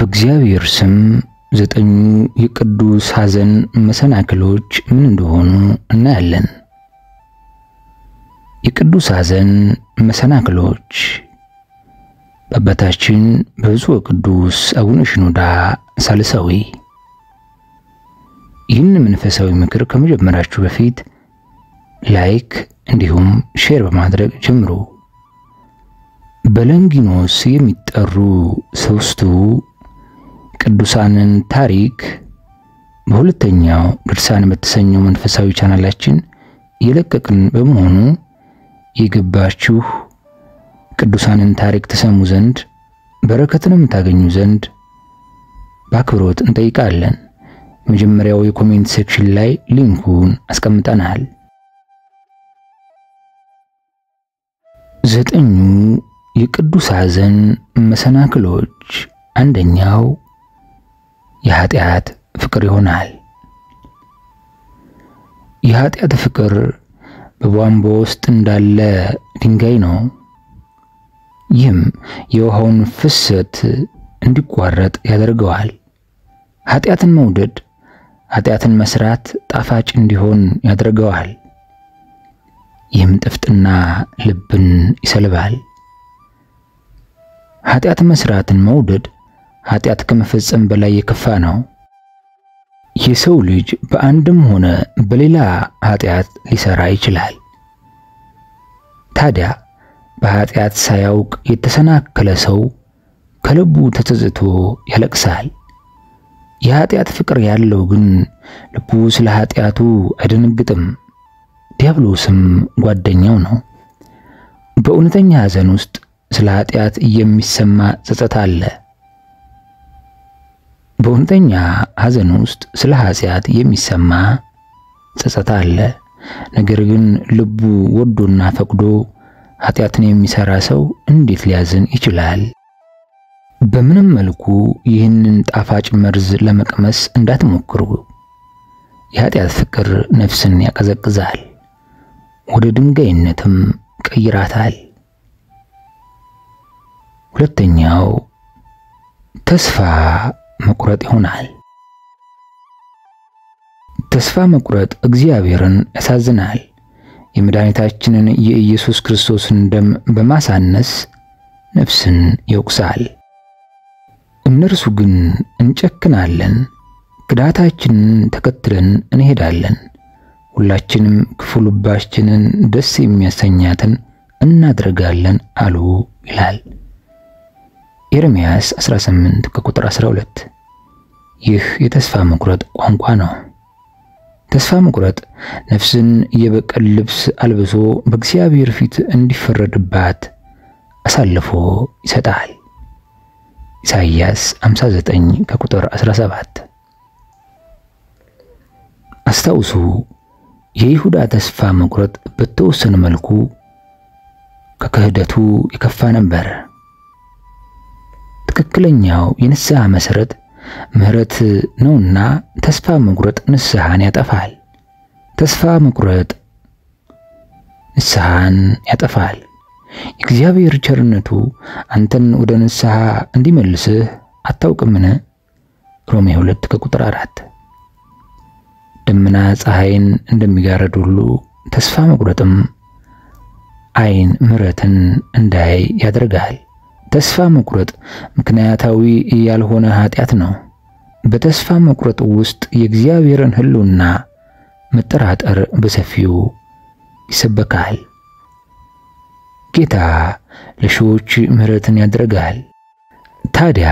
በእግዚአብሔር ስም ዘጠኙ የቅዱስ ሐዘን መሰናክሎች ምን እንደሆኑ እናያለን። የቅዱስ ሐዘን መሰናክሎች በአባታችን በብፁዕ ቅዱስ አቡነ ሽኖዳ ሳልሳዊ። ይህን መንፈሳዊ ምክር ከመጀመራችሁ በፊት ላይክ እንዲሁም ሼር በማድረግ ጀምሩ። በለንጊኖስ የሚጠሩ ሶስቱ ቅዱሳንን ታሪክ በሁለተኛው ድርሳን በተሰኘው መንፈሳዊ ቻናላችን የለቀቅን በመሆኑ የገባችሁ ቅዱሳንን ታሪክ ተሰሙ ዘንድ በረከትንም ታገኙ ዘንድ በአክብሮት እንጠይቃለን። መጀመሪያው የኮሜንት ሴክሽን ላይ ሊንኩን አስቀምጠናል። ዘጠኙ የቅዱስ ሐዘን መሰናክሎች። አንደኛው የኃጢአት ፍቅር ይሆናል። የኃጢአት ፍቅር በቧንቧ ውስጥ እንዳለ ድንጋይ ነው። ይህም የውሃውን ፍሰት እንዲቋረጥ ያደርገዋል። ኃጢአትን መውደድ ኃጢአትን መስራት ጣፋጭ እንዲሆን ያደርገዋል። ይህም ጥፍጥና ልብን ይሰልባል። ኃጢአት መስራትን መውደድ ኃጢአት ከመፈጸም በላይ የከፋ ነው። የሰው ልጅ በአንድም ሆነ በሌላ ኃጢአት ሊሰራ ይችላል። ታዲያ በኃጢአት ሳያውቅ የተሰናከለ ሰው ከልቡ ተጸጽቶ ያለቅሳል። የኃጢአት ፍቅር ያለው ግን ልቡ ስለ ኃጢአቱ አይደነግጥም። ዲያብሎስም ጓደኛው ነው። በእውነተኛ ሐዘን ውስጥ ስለ ኃጢአት የሚሰማ ጸጸት አለ። በእውነተኛ ሐዘን ውስጥ ስለ ኃጢአት የሚሰማ ጸጸት አለ። ነገር ግን ልቡ ወዶና ፈቅዶ ኃጢአትን የሚሰራ ሰው እንዴት ሊያዝን ይችላል? በምንም መልኩ ይህንን ጣፋጭ መርዝ ለመቅመስ እንዳትሞክሩ። የኃጢአት ፍቅር ነፍስን ያቀዘቅዛል፣ ወደ ድንጋይነትም ቀይራታል። ሁለተኛው ተስፋ መቁረጥ ይሆናል። ተስፋ መቁረጥ እግዚአብሔርን ያሳዝናል። የመድኃኒታችንን የኢየሱስ ክርስቶስን ደም በማሳነስ ነፍስን ይወቅሳል። እነርሱ ግን እንጨክናለን፣ ክዳታችንን ተከትለን እንሄዳለን፣ ሁላችንም ክፉ ልባችንን ደስ የሚያሰኛትን እናደርጋለን አሉ ይላል ኤርምያስ 18 ከቁጥር 12። ይህ የተስፋ መቁረጥ ቋንቋ ነው። ተስፋ መቁረጥ ነፍስን የበቀል ልብስ አልብሶ በእግዚአብሔር ፊት እንዲፈረድባት አሳልፎ ይሰጣል። ኢሳይያስ 59 ከቁጥር 17። አስታውሱ፣ የይሁዳ ተስፋ መቁረጥ በተወሰነ መልኩ ከክህደቱ የከፋ ነበር። ትክክለኛው የንስሐ መሰረት ምህረት ነውና ተስፋ መቁረጥ ንስሐን ያጠፋል። ተስፋ መቁረጥ ንስሐን ያጠፋል። የእግዚአብሔር ቸርነቱ አንተን ወደ ንስሐ እንዲመልስህ አታውቅምን? ሮሜ 2 ከቁጥር 4። ደመና ፀሐይን እንደሚጋርድ ሁሉ ተስፋ መቁረጥም ዓይን ምህረትን እንዳይ ያደርጋል። ተስፋ መቁረጥ ምክንያታዊ ያልሆነ ኃጢአት ነው። በተስፋ መቁረጥ ውስጥ የእግዚአብሔርን ሕልውና መጠራጠር በሰፊው ይሰበካል። ጌታ ለሺዎች ምህረትን ያደርጋል። ታዲያ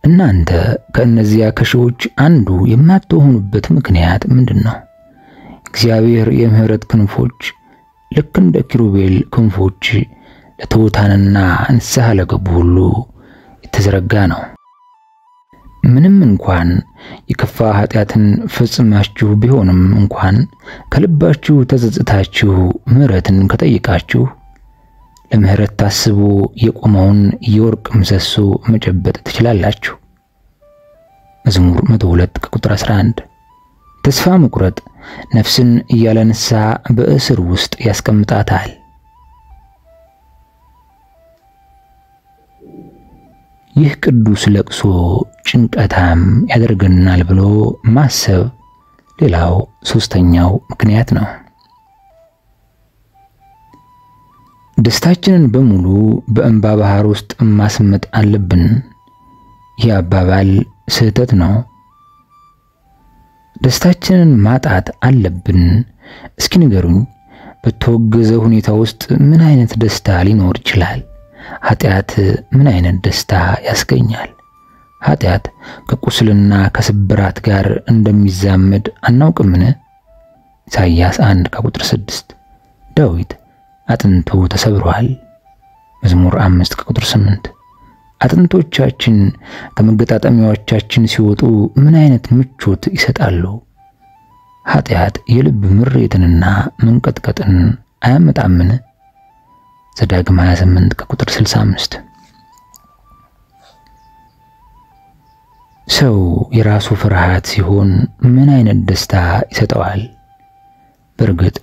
እናንተ ከእነዚያ ከሺዎች አንዱ የማትሆኑበት ምክንያት ምንድነው? እግዚአብሔር የምህረት ክንፎች ልክ እንደ ኪሩቤል ክንፎች ለትሑታንና ንስሐ ለገቡ ሁሉ የተዘረጋ ነው። ምንም እንኳን የከፋ ኃጢአትን ፈጽማችሁ ቢሆንም እንኳን ከልባችሁ ተጸጽታችሁ ምህረትን ከጠየቃችሁ ለምህረት ታስቦ የቆመውን የወርቅ ምሰሶ መጨበጥ ትችላላችሁ። መዝሙር 102 ከቁጥር 11። ተስፋ መቁረጥ ነፍስን ያለ ንስሐ በእስር ውስጥ ያስቀምጣታል። ይህ ቅዱስ ለቅሶ ጭንቀታም ያደርገናል ብሎ ማሰብ ሌላው ሶስተኛው ምክንያት ነው። ደስታችንን በሙሉ በእንባ ባህር ውስጥ ማስመጥ አለብን። ይህ አባባል ስህተት ነው። ደስታችንን ማጣት አለብን። እስኪ ንገሩኝ፣ በተወገዘ ሁኔታ ውስጥ ምን አይነት ደስታ ሊኖር ይችላል? ኃጢአት ምን አይነት ደስታ ያስገኛል? ኃጢአት ከቁስልና ከስብራት ጋር እንደሚዛመድ አናውቅምን? ኢሳይያስ 1:6። ዳዊት አጥንቱ ተሰብሯል። መዝሙር 5:8። አጥንቶቻችን ከመገጣጠሚያዎቻችን ሲወጡ ምን አይነት ምቾት ይሰጣሉ? ኃጢአት የልብ ምሬትንና መንቀጥቀጥን አያመጣምን? ዘዳግም 28:65። ሰው የራሱ ፍርሃት ሲሆን ምን አይነት ደስታ ይሰጠዋል? በርግጥ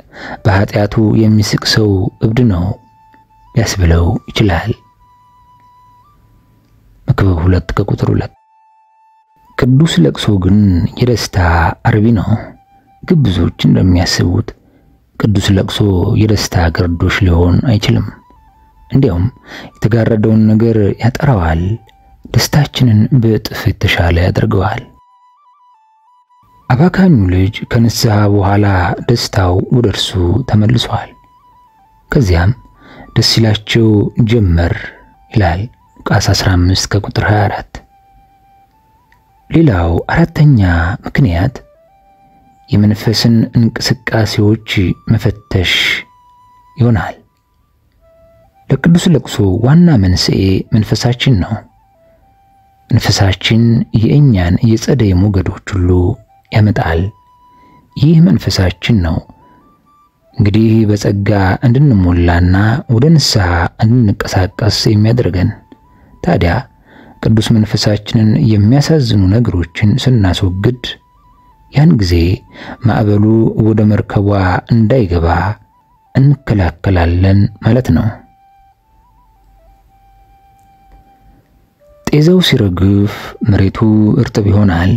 በኃጢአቱ የሚስቅ ሰው እብድ ነው ሊያስብለው ይችላል። መክብብ 2:2። ቅዱስ ለቅሶ ግን የደስታ አርቢ ነው። ግብዞች እንደሚያስቡት ቅዱስ ለቅሶ የደስታ ግርዶሽ ሊሆን አይችልም። እንዲያውም የተጋረደውን ነገር ያጠራዋል፣ ደስታችንን በእጥፍ የተሻለ ያደርገዋል። አባካኙ ልጅ ከንስሐ በኋላ ደስታው ወደ እርሱ ተመልሷል። ከዚያም ደስ ይላቸው ጀመር ይላል ሉቃስ 15:24። ሌላው አራተኛ ምክንያት የመንፈስን እንቅስቃሴዎች መፈተሽ ይሆናል። ለቅዱስ ለቅሶ ዋና መንስኤ መንፈሳችን ነው። መንፈሳችን የእኛን የጸደይ ሞገዶች ሁሉ ያመጣል። ይህ መንፈሳችን ነው እንግዲህ በጸጋ እንድንሞላና ወደ ንስሐ እንድንቀሳቀስ የሚያደርገን። ታዲያ ቅዱስ መንፈሳችንን የሚያሳዝኑ ነገሮችን ስናስወግድ ያን ጊዜ ማዕበሉ ወደ መርከቧ እንዳይገባ እንከላከላለን ማለት ነው። ጤዛው ሲረግፍ መሬቱ እርጥብ ይሆናል።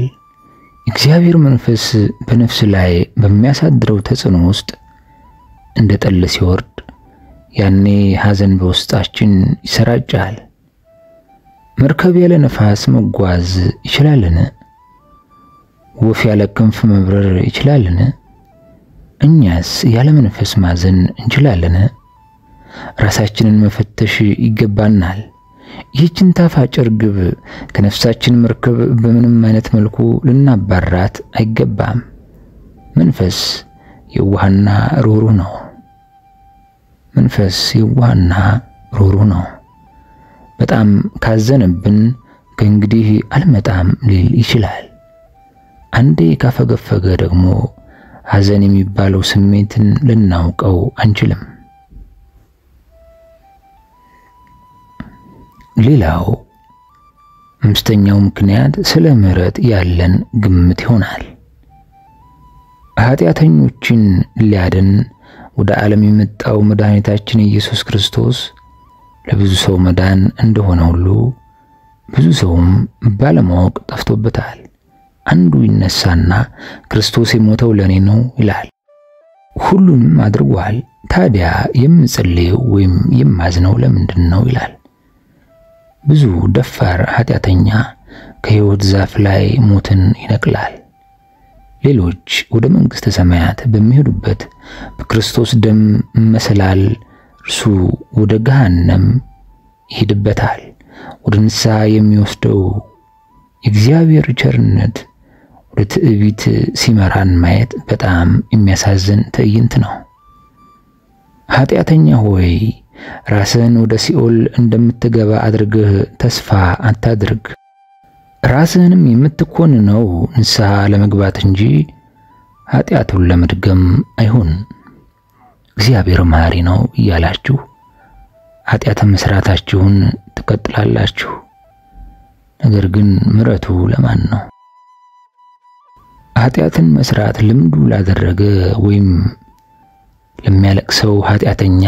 እግዚአብሔር መንፈስ በነፍስ ላይ በሚያሳድረው ተጽዕኖ ውስጥ እንደ ጠል ሲወርድ ያኔ ሐዘን በውስጣችን ይሰራጫል። መርከብ ያለ ነፋስ መጓዝ ይችላልን? ወፍ ያለ ክንፍ መብረር ይችላልን? እኛስ ያለ መንፈስ ማዘን እንችላለን? ራሳችንን መፈተሽ ይገባናል። ይህችን ጣፋጭ ርግብ ከነፍሳችን መርከብ በምንም አይነት መልኩ ልናባራት አይገባም። መንፈስ የዋህና ሩህሩህ ነው። መንፈስ የዋህና ሩህሩህ ነው። በጣም ካዘነብን ከእንግዲህ አልመጣም ሊል ይችላል። አንዴ ካፈገፈገ ደግሞ ሐዘን የሚባለው ስሜትን ልናውቀው አንችልም። ሌላው አምስተኛው ምክንያት ስለ ምሕረት ያለን ግምት ይሆናል። ኃጢአተኞችን ሊያድን ወደ ዓለም የመጣው መድኃኒታችን ኢየሱስ ክርስቶስ ለብዙ ሰው መዳን እንደሆነ ሁሉ ብዙ ሰውም ባለማወቅ ጠፍቶበታል። አንዱ ይነሳና ክርስቶስ የሞተው ለኔ ነው ይላል። ሁሉንም አድርጓል። ታዲያ የምጸልየው ወይም የማዝነው ለምንድን ነው ይላል። ብዙ ደፋር ኃጢአተኛ ከሕይወት ዛፍ ላይ ሞትን ይነቅላል። ሌሎች ወደ መንግሥተ ሰማያት በሚሄዱበት በክርስቶስ ደም መሰላል እርሱ ወደ ገሃነም ይሄድበታል። ወደ ንስሐ የሚወስደው የእግዚአብሔር ቸርነት ወደ ትዕቢት ሲመራን ማየት በጣም የሚያሳዝን ትዕይንት ነው። ኃጢአተኛ ሆይ ራስህን ወደ ሲኦል እንደምትገባ አድርገህ ተስፋ አታድርግ። ራስህንም የምትኮንነው ንስሐ ለመግባት እንጂ ኃጢአቱን ለመድገም አይሁን። እግዚአብሔር መሐሪ ነው እያላችሁ ኃጢአትን መስራታችሁን ትቀጥላላችሁ። ነገር ግን ምሕረቱ ለማን ነው? ኃጢአትን መስራት ልምዱ ላደረገ ወይም ለሚያለቅሰው ኃጢአተኛ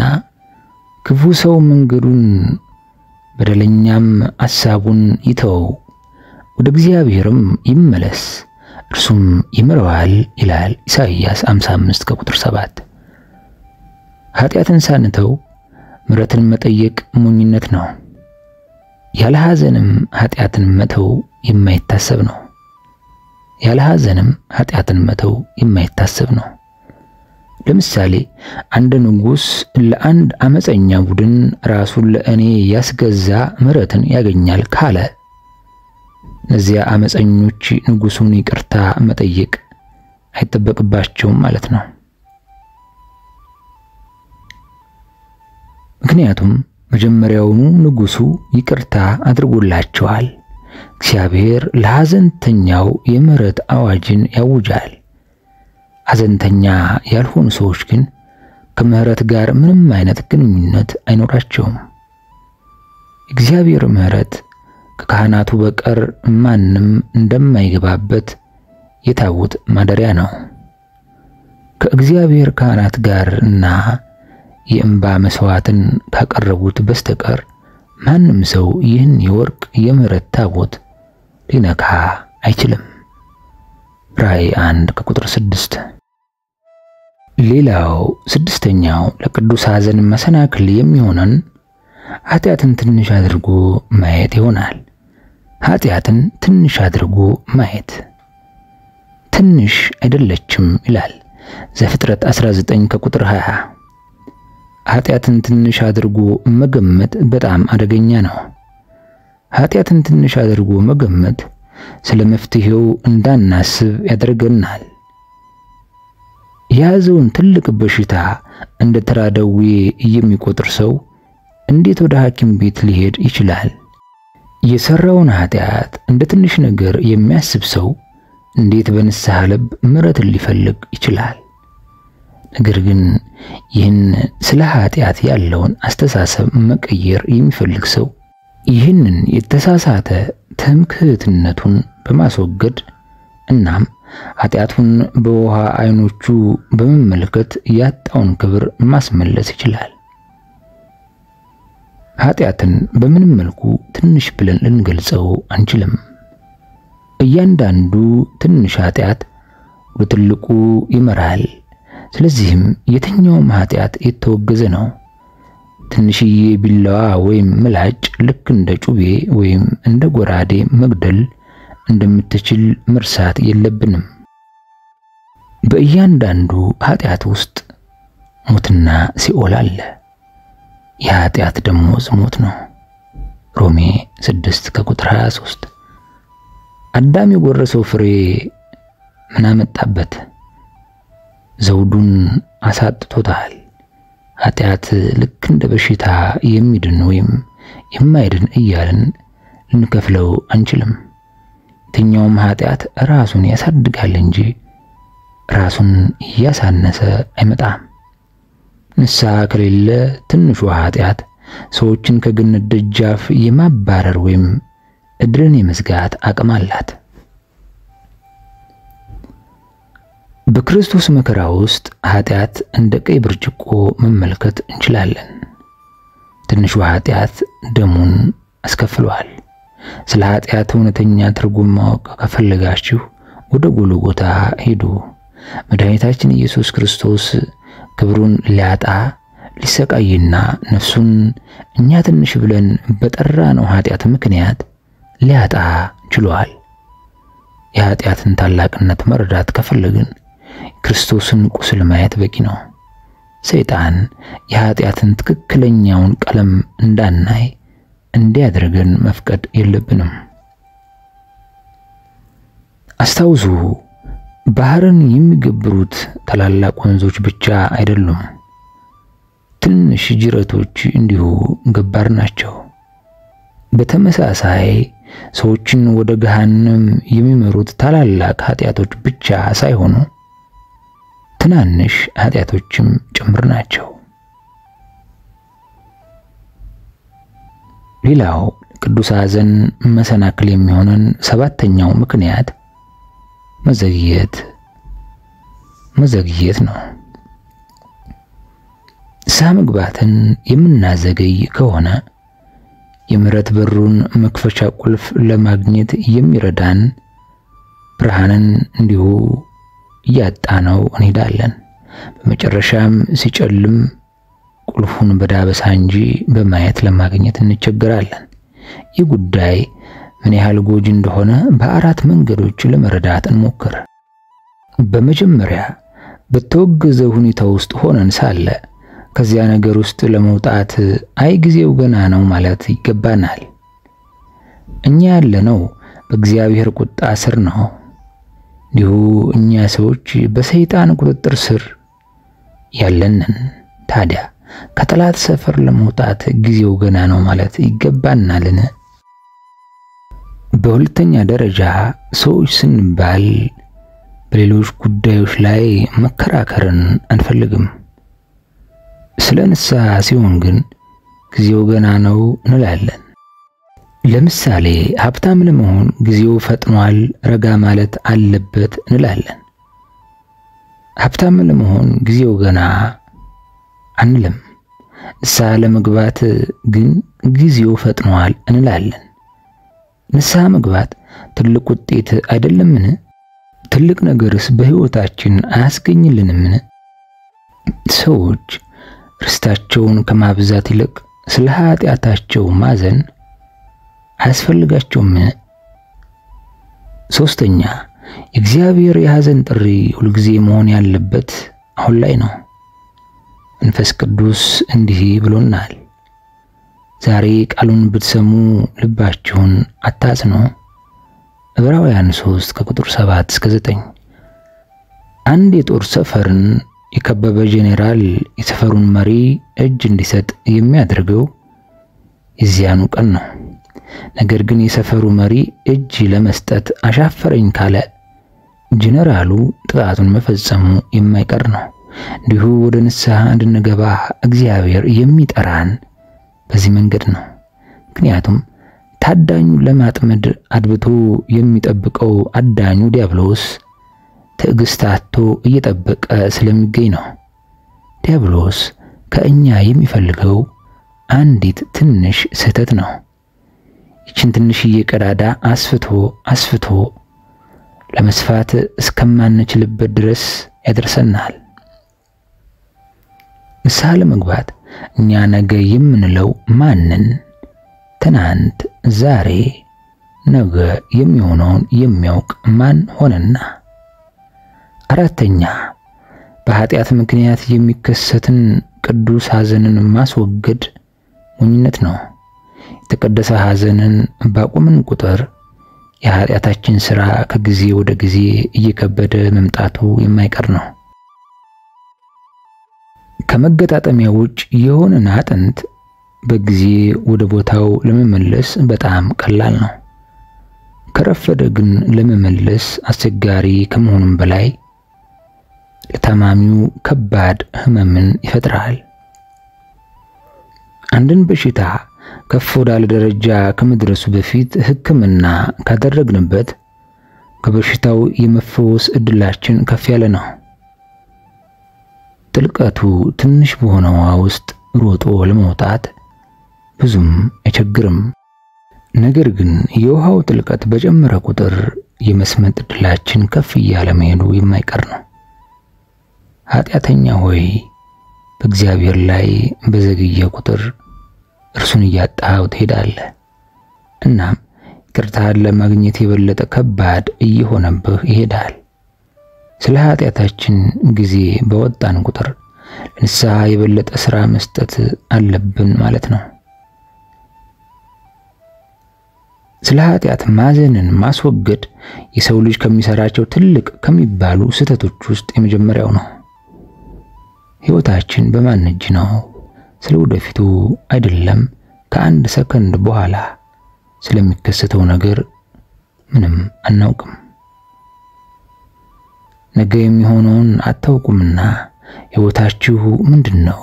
ክፉ ሰው መንገዱን በደለኛም ሐሳቡን ይተው፣ ወደ እግዚአብሔርም ይመለስ፣ እርሱም ይምረዋል ይላል ኢሳይያስ 55 ከቁጥር 7። ኃጢአትን ሳንተው ምሕረትን መጠየቅ ሞኝነት ነው። ያለ ሐዘንም ኃጢአትን መተው የማይታሰብ ነው። ያለ ሐዘንም ኃጢአትን መተው የማይታሰብ ነው። ለምሳሌ አንድ ንጉሥ ለአንድ አመፀኛ ቡድን ራሱን ለእኔ ያስገዛ ምሕረትን ያገኛል ካለ እነዚያ አመፀኞች ንጉሡን ይቅርታ መጠየቅ አይጠበቅባቸውም ማለት ነው። ምክንያቱም መጀመሪያውኑ ንጉሡ ይቅርታ አድርጎላቸዋል። እግዚአብሔር ለሐዘንተኛው የምሕረት አዋጅን ያውጃል። ሐዘንተኛ ያልሆኑ ሰዎች ግን ከምሕረት ጋር ምንም አይነት ግንኙነት አይኖራቸውም። እግዚአብሔር ምሕረት ከካህናቱ በቀር ማንም እንደማይገባበት የታቦት ማደሪያ ነው። ከእግዚአብሔር ካህናት ጋር እና የእንባ መስዋዕትን ካቀረቡት በስተቀር ማንም ሰው ይህን የወርቅ የምሕረት ታቦት ሊነካ አይችልም። ራእይ 1 ከቁጥር 6። ሌላው ስድስተኛው ለቅዱስ ሐዘን መሰናክል የሚሆነን ኃጢአትን ትንሽ አድርጎ ማየት ይሆናል። ኃጢአትን ትንሽ አድርጎ ማየት። ትንሽ አይደለችም ይላል ዘፍጥረት 19 ከቁጥር 20። ኃጢአትን ትንሽ አድርጎ መገመት በጣም አደገኛ ነው። ኃጢአትን ትንሽ አድርጎ መገመት ስለ መፍትሄው እንዳናስብ ያደርገናል። የያዘውን ትልቅ በሽታ እንደ ተራ ደዌ የሚቆጥር ሰው እንዴት ወደ ሐኪም ቤት ሊሄድ ይችላል? የሰራውን ኃጢአት እንደ ትንሽ ነገር የሚያስብ ሰው እንዴት በንስሐ ልብ ምሕረትን ሊፈልግ ይችላል? ነገር ግን ይህን ስለ ኃጢአት ያለውን አስተሳሰብ መቀየር የሚፈልግ ሰው ይህንን የተሳሳተ ትምክህትነቱን በማስወገድ እናም ኃጢአቱን በውሃ አይኖቹ በመመልከት ያጣውን ክብር ማስመለስ ይችላል። ኃጢአትን በምንም መልኩ ትንሽ ብለን ልንገልጸው አንችልም። እያንዳንዱ ትንሽ ኃጢአት ወደ ትልቁ ይመራል። ስለዚህም የትኛውም ኃጢአት የተወገዘ ነው። ትንሽዬ ቢላዋ ወይም ምላጭ ልክ እንደ ጩቤ ወይም እንደ ጎራዴ መግደል እንደምትችል መርሳት የለብንም። በእያንዳንዱ ኃጢአት ውስጥ ሞትና ሲኦል አለ። የኃጢአት ደሞዝ ሞት ነው። ሮሜ 6 ከቁጥር 23። አዳም የጎረሰው ፍሬ ምን አመጣበት? ዘውዱን አሳጥቶታል። ኃጢአት ልክ እንደ በሽታ የሚድን ወይም የማይድን እያልን ልንከፍለው አንችልም። የትኛውም ኃጢአት ራሱን ያሳድጋል እንጂ ራሱን እያሳነሰ አይመጣም። ንስሐ ከሌለ ትንሿ ኃጢአት ሰዎችን ከገነት ደጃፍ የማባረር ወይም እድልን የመዝጋት አቅም አላት። በክርስቶስ መከራ ውስጥ ኃጢአት እንደ ቀይ ብርጭቆ መመልከት እንችላለን። ትንሿ ኃጢአት ደሙን አስከፍሏል። ስለ ኃጢአት እውነተኛ ትርጉም ማወቅ ከፈለጋችሁ ወደ ጎልጎታ ሄዱ። መድኃኒታችን ኢየሱስ ክርስቶስ ክብሩን ሊያጣ ሊሰቃይና ነፍሱን እኛ ትንሽ ብለን በጠራነው ኃጢአት ምክንያት ሊያጣ ችሏል። የኃጢአትን ታላቅነት መረዳት ከፈለግን ክርስቶስን ቁስል ማየት በቂ ነው። ሰይጣን የኃጢአትን ትክክለኛውን ቀለም እንዳናይ እንዲያደርገን መፍቀድ የለብንም። አስታውሱ፣ ባህርን የሚገብሩት ታላላቅ ወንዞች ብቻ አይደሉም። ትንሽ ጅረቶች እንዲሁ ገባር ናቸው። በተመሳሳይ ሰዎችን ወደ ገሃነም የሚመሩት ታላላቅ ኃጢአቶች ብቻ ሳይሆኑ ትናንሽ ኃጢአቶችም ጭምር ናቸው። ሌላው ቅዱስ ሐዘን መሰናክል የሚሆነን ሰባተኛው ምክንያት መዘግየት ነው። ንስሐ መግባትን የምናዘገይ ከሆነ የምሕረት በሩን መክፈቻ ቁልፍ ለማግኘት የሚረዳን ብርሃንን እንዲሁ ያጣነው እንሄዳለን። በመጨረሻም ሲጨልም ቁልፉን በዳበሳ እንጂ በማየት ለማግኘት እንቸገራለን። ይህ ጉዳይ ምን ያህል ጎጂ እንደሆነ በአራት መንገዶች ለመረዳት እንሞክር። በመጀመሪያ በተወገዘ ሁኔታ ውስጥ ሆነን ሳለ ከዚያ ነገር ውስጥ ለመውጣት ጊዜው ገና ነው ማለት ይገባናል። እኛ ያለነው በእግዚአብሔር ቁጣ ስር ነው። እንዲሁ እኛ ሰዎች በሰይጣን ቁጥጥር ስር ያለንን። ታዲያ ከጠላት ሰፈር ለመውጣት ጊዜው ገና ነው ማለት ይገባናልን? በሁለተኛ ደረጃ ሰዎች ስንባል በሌሎች ጉዳዮች ላይ መከራከርን አንፈልግም። ስለ ንስሐ ሲሆን ግን ጊዜው ገና ነው እንላለን። ለምሳሌ ሀብታም ለመሆን ጊዜው ፈጥኗል፣ ረጋ ማለት አለበት እንላለን። ሀብታም ለመሆን ጊዜው ገና አንልም። ንስሐ ለመግባት ግን ጊዜው ፈጥኗል እንላለን። ንስሐ መግባት ትልቅ ውጤት አይደለምን? ትልቅ ነገርስ በሕይወታችን አያስገኝልንምን? ሰዎች ርስታቸውን ከማብዛት ይልቅ ስለ ኃጢአታቸው ማዘን አያስፈልጋቸውምን? ሶስተኛ የእግዚአብሔር የሐዘን ጥሪ ሁልጊዜ መሆን ያለበት አሁን ላይ ነው። መንፈስ ቅዱስ እንዲህ ብሎናል፣ ዛሬ ቃሉን ብትሰሙ ልባችሁን አታጽኑ። ዕብራውያን 3 ከቁጥር 7 እስከ 9። አንድ የጦር ሰፈርን የከበበ ጄኔራል የሰፈሩን መሪ እጅ እንዲሰጥ የሚያደርገው የዚያኑ ቀን ነው። ነገር ግን የሰፈሩ መሪ እጅ ለመስጠት አሻፈረኝ ካለ ጄኔራሉ ጥቃቱን መፈጸሙ የማይቀር ነው። እንዲሁ ወደ ንስሐ እንድንገባ እግዚአብሔር የሚጠራን በዚህ መንገድ ነው። ምክንያቱም ታዳኙን ለማጥመድ አድብቶ የሚጠብቀው አዳኙ ዲያብሎስ ትዕግስት አጥቶ እየጠበቀ ስለሚገኝ ነው። ዲያብሎስ ከእኛ የሚፈልገው አንዲት ትንሽ ስህተት ነው። ይችን ትንሽዬ ቀዳዳ አስፍቶ ለመስፋት እስከማንችልበት ድረስ ያደርሰናል። ንስሐ ለመግባት እኛ ነገ የምንለው ማንን? ትናንት፣ ዛሬ፣ ነገ የሚሆነውን የሚያውቅ ማን ሆነና? አራተኛ በኃጢአት ምክንያት የሚከሰትን ቅዱስ ሐዘንን ማስወገድ ሞኝነት ነው። የተቀደሰ ሐዘንን ባቆምን ቁጥር የኃጢአታችን ሥራ ከጊዜ ወደ ጊዜ እየከበደ መምጣቱ የማይቀር ነው። ከመገጣጠሚያ ውጭ የሆነን አጥንት በጊዜ ወደ ቦታው ለመመለስ በጣም ቀላል ነው። ከረፈደ ግን ለመመለስ አስቸጋሪ ከመሆኑም በላይ ለታማሚው ከባድ ሕመምን ይፈጥራል። አንድን በሽታ ከፍ ወዳለ ደረጃ ከመድረሱ በፊት ሕክምና ካደረግንበት ከበሽታው የመፈወስ እድላችን ከፍ ያለ ነው። ጥልቀቱ ትንሽ በሆነው ውሃ ውስጥ ሮጦ ለመውጣት ብዙም አይቸግርም። ነገር ግን የውሃው ጥልቀት በጨመረ ቁጥር የመስመጥ እድላችን ከፍ እያለ መሄዱ የማይቀር ነው። ኃጢአተኛ ሆይ በእግዚአብሔር ላይ በዘገየ ቁጥር እርሱን እያጣኸው ትሄዳለህ። እናም ይቅርታን ለማግኘት የበለጠ ከባድ እየሆነብህ ይሄዳል። ስለ ኃጢአታችን ጊዜ በወጣን ቁጥር ለንስሐ የበለጠ ሥራ መስጠት አለብን ማለት ነው። ስለ ኃጢአት ማዘንን ማስወገድ የሰው ልጅ ከሚሰራቸው ትልቅ ከሚባሉ ስህተቶች ውስጥ የመጀመሪያው ነው። ሕይወታችን በማን እጅ ነው? ስለ ወደፊቱ አይደለም፣ ከአንድ ሰከንድ በኋላ ስለሚከሰተው ነገር ምንም አናውቅም። ነገ የሚሆነውን አታውቁምና ሕይወታችሁ ምንድነው?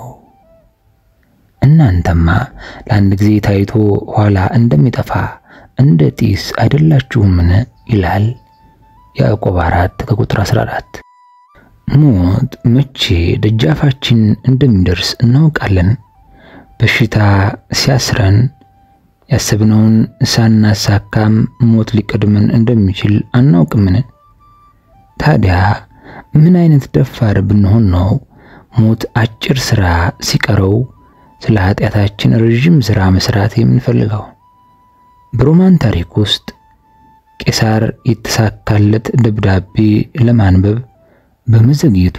እናንተማ ለአንድ ጊዜ ታይቶ ኋላ እንደሚጠፋ እንደ ጢስ አይደላችሁምን? ይላል ያዕቆብ 4 ከቁጥር 14። ሞት መቼ ደጃፋችን እንደሚደርስ እናውቃለን። በሽታ ሲያስረን ያሰብነውን ሳናሳካም ሞት ሊቀድመን እንደሚችል አናውቅምን? ታዲያ ምን አይነት ደፋር ብንሆን ነው ሞት አጭር ሥራ ሲቀረው ስለ ኃጢአታችን ረጅም ሥራ መስራት የምንፈልገው? በሮማን ታሪክ ውስጥ ቄሳር የተሳካለት ደብዳቤ ለማንበብ በመዘግየቱ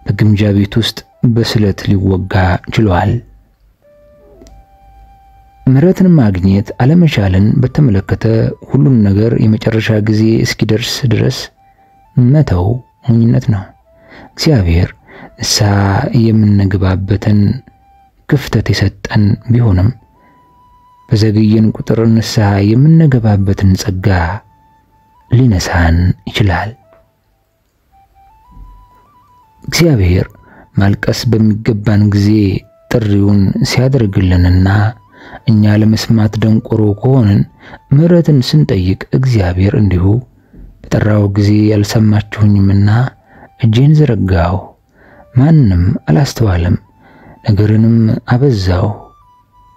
በግምጃ ቤት ውስጥ በስለት ሊወጋ ችሏል። ምሕረትን ማግኘት አለመቻልን በተመለከተ ሁሉም ነገር የመጨረሻ ጊዜ እስኪደርስ ድረስ መተው ሞኝነት ነው። እግዚአብሔር ንስሐ የምንገባበትን ክፍተት የሰጠን ቢሆንም በዘገየን ቁጥር ንስሐ የምንገባበትን ጸጋ ሊነሳን ይችላል። እግዚአብሔር ማልቀስ በሚገባን ጊዜ ጥሪውን ሲያደርግልንና እኛ ለመስማት ደንቆሮ ከሆንን ምሕረትን ስንጠይቅ እግዚአብሔር እንዲሁ በጠራው ጊዜ ያልሰማችሁኝምና እጄን ዘረጋሁ፣ ማንም አላስተዋለም፣ ነገርንም አበዛሁ፣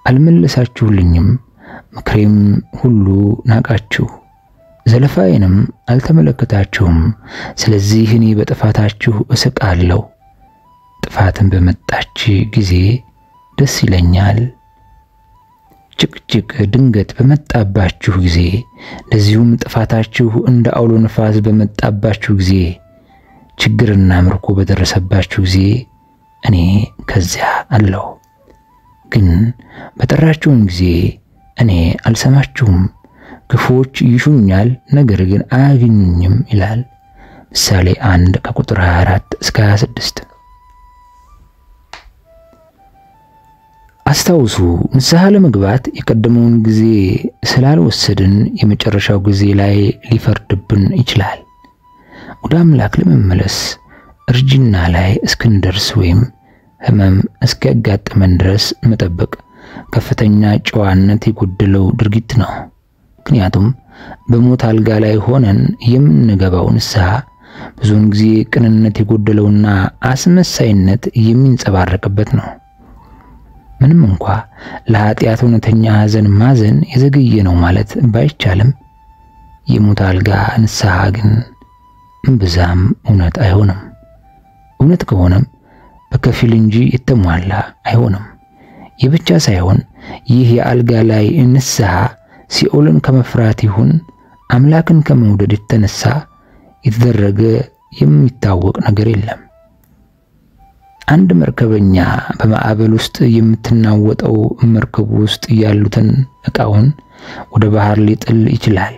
አልመለሳችሁልኝም፣ ምክሬም ሁሉ ናቃችሁ፣ ዘለፋዬንም አልተመለከታችሁም። ስለዚህ እኔ በጥፋታችሁ እስቃለሁ፣ ጥፋትን በመጣች ጊዜ ደስ ይለኛል። ጭቅጭቅ ድንገት በመጣባችሁ ጊዜ እንደዚሁም ጥፋታችሁ እንደ አውሎ ነፋስ በመጣባችሁ ጊዜ ችግርና ምርኮ በደረሰባችሁ ጊዜ እኔ ከዚያ አለሁ። ግን በጠራችሁኝ ጊዜ እኔ አልሰማችሁም። ክፉዎች ይሹኛል ነገር ግን አያገኙኝም ይላል ምሳሌ 1 ከቁጥር 24 እስከ 26። አስታውሱ፣ ንስሐ ለመግባት የቀደመውን ጊዜ ስላልወሰድን የመጨረሻው ጊዜ ላይ ሊፈርድብን ይችላል። ወደ አምላክ ለመመለስ እርጅና ላይ እስክንደርስ ወይም ሕመም እስኪያጋጥመን ድረስ መጠበቅ ከፍተኛ ጨዋነት የጎደለው ድርጊት ነው። ምክንያቱም በሞት አልጋ ላይ ሆነን የምንገባው ንስሐ ብዙውን ጊዜ ቅንነት የጎደለውና አስመሳይነት የሚንጸባረቅበት ነው። ምንም እንኳ ለኃጢአት እውነተኛ ሐዘን ማዘን የዘገየ ነው ማለት ባይቻልም የሞት አልጋ ንስሐ ግን እምብዛም እውነት አይሆንም። እውነት ከሆነም በከፊል እንጂ የተሟላ አይሆንም። የብቻ ሳይሆን ይህ የአልጋ ላይ ንስሐ ሲኦልን ከመፍራት ይሁን አምላክን ከመውደድ የተነሳ የተደረገ የሚታወቅ ነገር የለም። አንድ መርከበኛ በማዕበል ውስጥ የምትናወጠው መርከብ ውስጥ ያሉትን ዕቃውን ወደ ባህር ሊጥል ይችላል።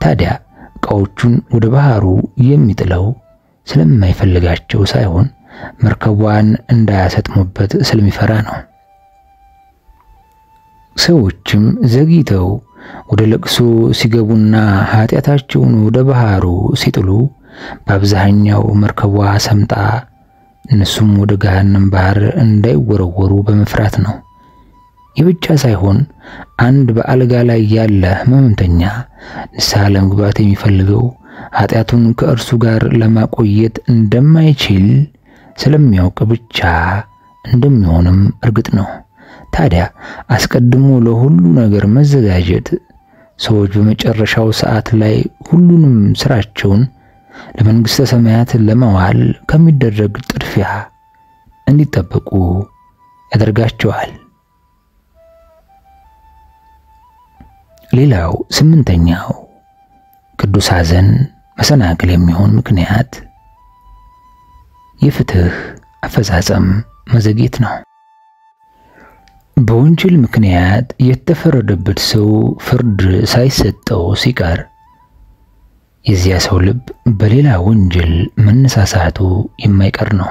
ታዲያ ዕቃዎቹን ወደ ባህሩ የሚጥለው ስለማይፈልጋቸው ሳይሆን መርከቧን እንዳያሰጥሙበት ስለሚፈራ ነው። ሰዎችም ዘግይተው ወደ ለቅሶ ሲገቡና ኃጢአታቸውን ወደ ባህሩ ሲጥሉ በአብዛኛው መርከቧ ሰምጣ እነሱም ወደ ገሃነም ባህር እንዳይወረወሩ በመፍራት ነው። የብቻ ሳይሆን አንድ በአልጋ ላይ ያለ ሕመምተኛ ንስሐ ለመግባት የሚፈልገው ኃጢአቱን ከእርሱ ጋር ለማቆየት እንደማይችል ስለሚያውቅ ብቻ እንደሚሆንም እርግጥ ነው። ታዲያ አስቀድሞ ለሁሉ ነገር መዘጋጀት ሰዎች በመጨረሻው ሰዓት ላይ ሁሉንም ስራቸውን ለመንግስተ ሰማያት ለማዋል ከሚደረግ ጥድፊያ እንዲጠበቁ ያደርጋቸዋል። ሌላው 8ኛው ቅዱስ ሐዘን መሰናክል የሚሆን ምክንያት የፍትህ አፈጻጸም መዘግየት ነው። በወንጀል ምክንያት የተፈረደበት ሰው ፍርድ ሳይሰጠው ሲቀር የዚያ ሰው ልብ በሌላ ወንጀል መነሳሳቱ የማይቀር ነው።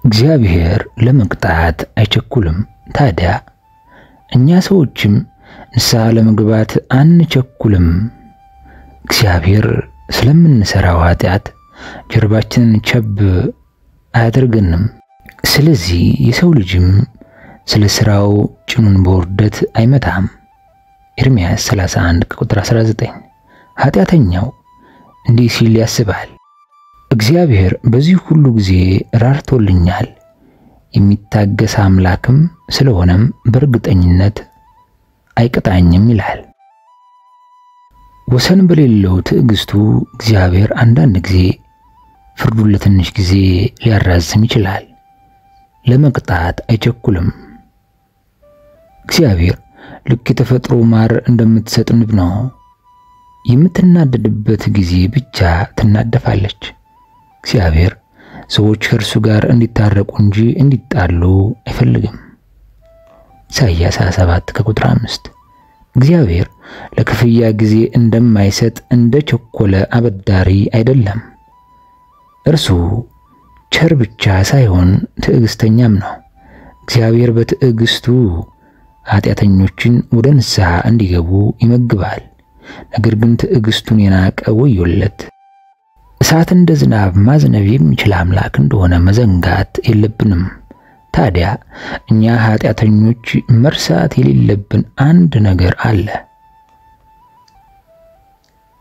እግዚአብሔር ለመቅጣት አይቸኩልም። ታዲያ እኛ ሰዎችም ንስሐ ለመግባት አንቸኩልም። እግዚአብሔር ስለምንሰራው ኃጢአት ጀርባችንን ቸብ አያደርገንም። ስለዚህ የሰው ልጅም ስለ ስራው ጭኑን በውርደት አይመታም። ኤርምያስ 31 ቁጥር 19። ኃጢአተኛው እንዲህ ሲል ያስባል፣ እግዚአብሔር በዚህ ሁሉ ጊዜ ራርቶልኛል፣ የሚታገስ አምላክም ስለሆነም በእርግጠኝነት አይቀጣኝም ይላል። ወሰን በሌለው ትዕግስቱ እግዚአብሔር አንዳንድ ጊዜ ፍርዱን ለትንሽ ጊዜ ሊያራዝም ይችላል። ለመቅጣት አይቸኩልም። እግዚአብሔር ልክ የተፈጥሮ ማር እንደምትሰጥ ንብ ነው። የምትናደድበት ጊዜ ብቻ ትናደፋለች። እግዚአብሔር ሰዎች ከእርሱ ጋር እንዲታረቁ እንጂ እንዲጣሉ አይፈልግም። ኢሳይያስ 27:5 እግዚአብሔር ለክፍያ ጊዜ እንደማይሰጥ እንደ ቸኮለ አበዳሪ አይደለም። እርሱ ቸር ብቻ ሳይሆን ትዕግስተኛም ነው። እግዚአብሔር በትዕግስቱ ኃጢአተኞችን ወደ ንስሐ እንዲገቡ ይመግባል። ነገር ግን ትዕግስቱን የናቀ ወዮለት። እሳት እንደ ዝናብ ማዝነብ የሚችል አምላክ እንደሆነ መዘንጋት የለብንም። ታዲያ እኛ ኃጢአተኞች መርሳት የሌለብን አንድ ነገር አለ።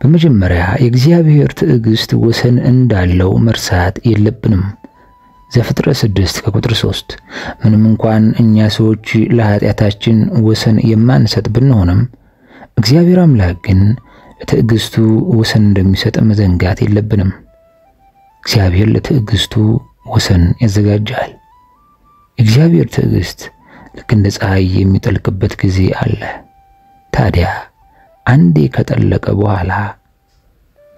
በመጀመሪያ የእግዚአብሔር ትዕግስት ወሰን እንዳለው መርሳት የለብንም። ዘፍጥረት 6:3 ምንም እንኳን እኛ ሰዎች ለኃጢአታችን ወሰን የማንሰጥ ብንሆንም እግዚአብሔር አምላክ ግን ለትዕግስቱ ወሰን እንደሚሰጥ መዘንጋት የለብንም። እግዚአብሔር ለትዕግስቱ ወሰን ያዘጋጃል። እግዚአብሔር ትዕግስት ልክ እንደ ፀሐይ የሚጠልቅበት ጊዜ አለ። ታዲያ አንዴ ከጠለቀ በኋላ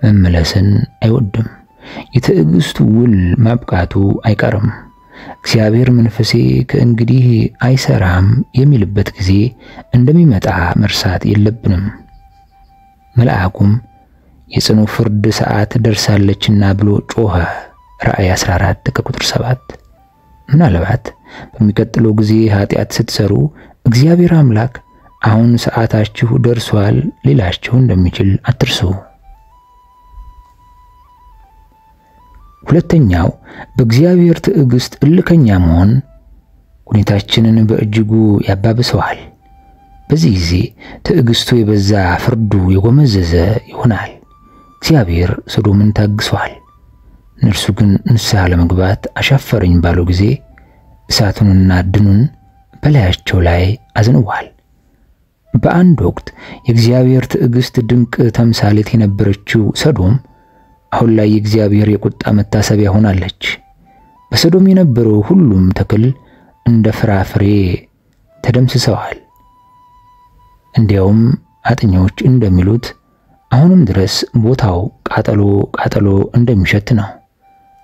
መመለስን አይወድም። የትዕግስቱ ውል ማብቃቱ አይቀርም። እግዚአብሔር መንፈሴ ከእንግዲህ አይሰራም የሚልበት ጊዜ እንደሚመጣ መርሳት የለብንም። መልአኩም የጽኑ ፍርድ ሰዓት ደርሳለችና ብሎ ጮኸ። ራእይ 14:7 ምናልባት በሚቀጥለው ጊዜ ኃጢአት ስትሰሩ እግዚአብሔር አምላክ አሁን ሰዓታችሁ ደርሷል ሊላችሁ እንደሚችል አትርሱ። ሁለተኛው በእግዚአብሔር ትዕግስት እልከኛ መሆን ሁኔታችንን በእጅጉ ያባብሰዋል። በዚህ ጊዜ ትዕግስቱ የበዛ ፍርዱ የጎመዘዘ ይሆናል። እግዚአብሔር ሶዶምን ታግሷል። እነርሱ ግን ንስሐ ለመግባት አሻፈረኝ ባለው ጊዜ እሳቱንና ድኑን በላያቸው ላይ አዝንቧል። በአንድ ወቅት የእግዚአብሔር ትዕግስት ድንቅ ተምሳሌት የነበረችው ሰዶም አሁን ላይ የእግዚአብሔር የቁጣ መታሰቢያ ሆናለች። በሰዶም የነበረው ሁሉም ተክል እንደ ፍራፍሬ ተደምስሰዋል። እንዲያውም አጥኞች እንደሚሉት አሁንም ድረስ ቦታው ቃጠሎ እንደሚሸት ነው።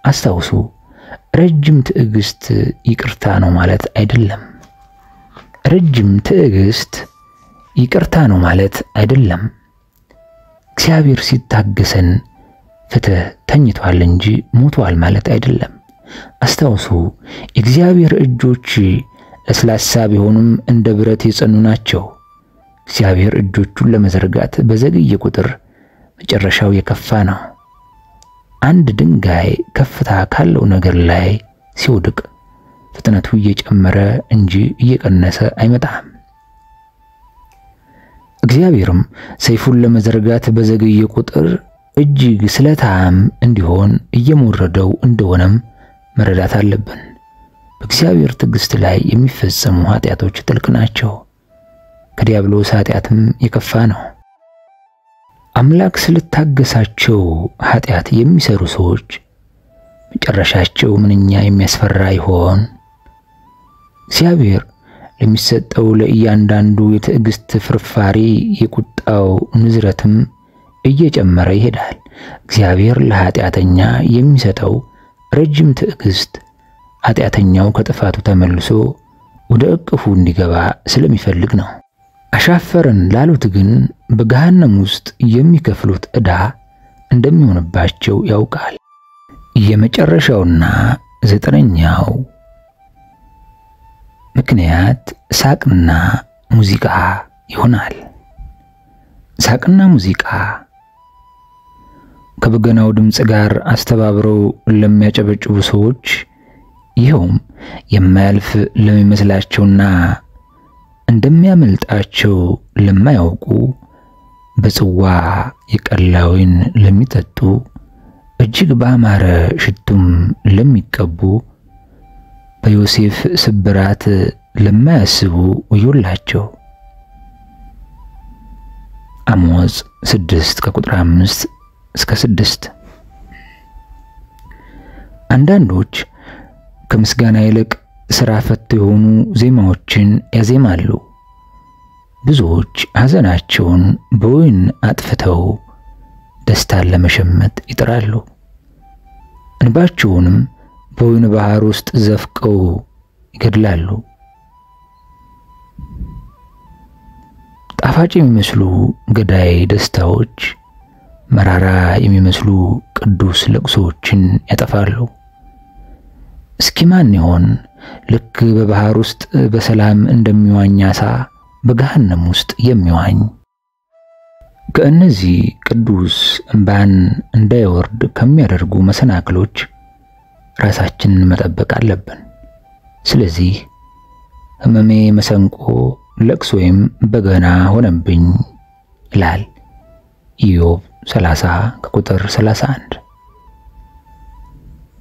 አስታውሱ፣ ረጅም ትዕግስት ይቅርታ ነው ማለት አይደለም። ረጅም ትዕግስት ይቅርታ ነው ማለት አይደለም። እግዚአብሔር ሲታገሰን ፍትህ ተኝቷል እንጂ ሞቷል ማለት አይደለም። አስታውሱ፣ የእግዚአብሔር እጆች ለስላሳ ቢሆኑም እንደ ብረት የጸኑ ናቸው። እግዚአብሔር እጆቹን ለመዘርጋት በዘገየ ቁጥር መጨረሻው የከፋ ነው። አንድ ድንጋይ ከፍታ ካለው ነገር ላይ ሲወድቅ ፍጥነቱ እየጨመረ እንጂ እየቀነሰ አይመጣም። እግዚአብሔርም ሰይፉን ለመዘርጋት በዘገየ ቁጥር እጅግ ስለታም እንዲሆን እየሞረደው እንደሆነም መረዳት አለብን። በእግዚአብሔር ትዕግስት ላይ የሚፈጸሙ ኃጢአቶች ጥልቅ ናቸው። ከዲያብሎስ ኃጢአትም የከፋ ነው። አምላክ ስለታገሳቸው ኃጢአት የሚሰሩ ሰዎች መጨረሻቸው ምንኛ የሚያስፈራ ይሆን? እግዚአብሔር ለሚሰጠው ለእያንዳንዱ የትዕግስት ፍርፋሪ የቁጣው ንዝረትም እየጨመረ ይሄዳል። እግዚአብሔር ለኃጢአተኛ የሚሰጠው ረጅም ትዕግስት ኃጢአተኛው ከጥፋቱ ተመልሶ ወደ እቅፉ እንዲገባ ስለሚፈልግ ነው። አሻፈረን ላሉት ግን በገሃነም ውስጥ የሚከፍሉት ዕዳ እንደሚሆንባቸው ያውቃል። የመጨረሻውና 9ኛው ምክንያት ሳቅና ሙዚቃ ይሆናል። ሳቅና ሙዚቃ ከበገናው ድምጽ ጋር አስተባብረው ለሚያጨበጭቡ ሰዎች ይሄውም የማያልፍ ለሚመስላቸውና እንደሚያመልጣቸው ለማያውቁ በጽዋ የቀላውን ለሚጠጡ እጅግ ባማረ ሽቱም ለሚቀቡ በዮሴፍ ስብራት ለማያስቡ ወዮላቸው። አሞጽ 6 ከቁጥር 5 እስከ 6። አንዳንዶች ከምስጋና ይልቅ ስራ ፈት የሆኑ ዜማዎችን ያዜማሉ። ብዙዎች ሐዘናቸውን በወይን አጥፍተው ደስታን ለመሸመት ይጥራሉ። እንባቸውንም በወይን ባህር ውስጥ ዘፍቀው ይገድላሉ። ጣፋጭ የሚመስሉ ገዳይ ደስታዎች መራራ የሚመስሉ ቅዱስ ለቅሶዎችን ያጠፋሉ። እስኪ ማን ይሆን ልክ በባህር ውስጥ በሰላም እንደሚዋኝ ዓሣ በገሃነም ውስጥ የሚዋኝ? ከእነዚህ ቅዱስ እንባን እንዳይወርድ ከሚያደርጉ መሰናክሎች ራሳችንን መጠበቅ አለብን። ስለዚህ ሕመሜ መሰንቆ ለቅሶዬም በገና ሆነብኝ ይላል ኢዮብ 30 ከቁጥር 31።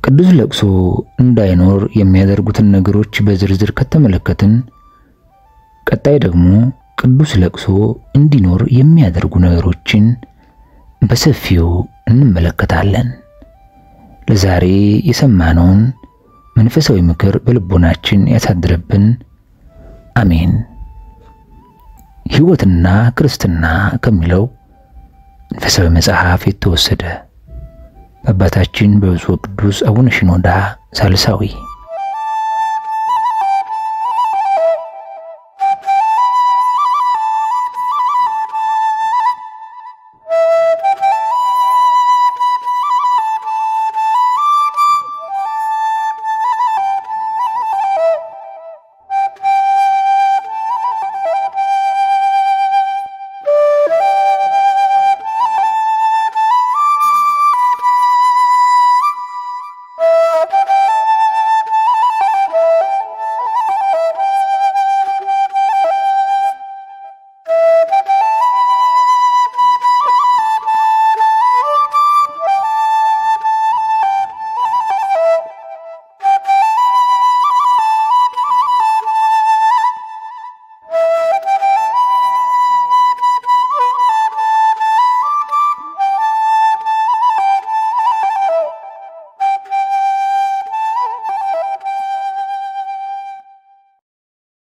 ቅዱስ ለቅሶ እንዳይኖር የሚያደርጉትን ነገሮች በዝርዝር ከተመለከትን ቀጣይ ደግሞ ቅዱስ ለቅሶ እንዲኖር የሚያደርጉ ነገሮችን በሰፊው እንመለከታለን። ለዛሬ የሰማነውን መንፈሳዊ ምክር በልቦናችን ያሳድርብን። አሜን። ሕይወትና ክርስትና ከሚለው መንፈሳዊ መጽሐፍ የተወሰደ በአባታችን በብፁዕ ቅዱስ አቡነ ሽኖዳ ሳልሳዊ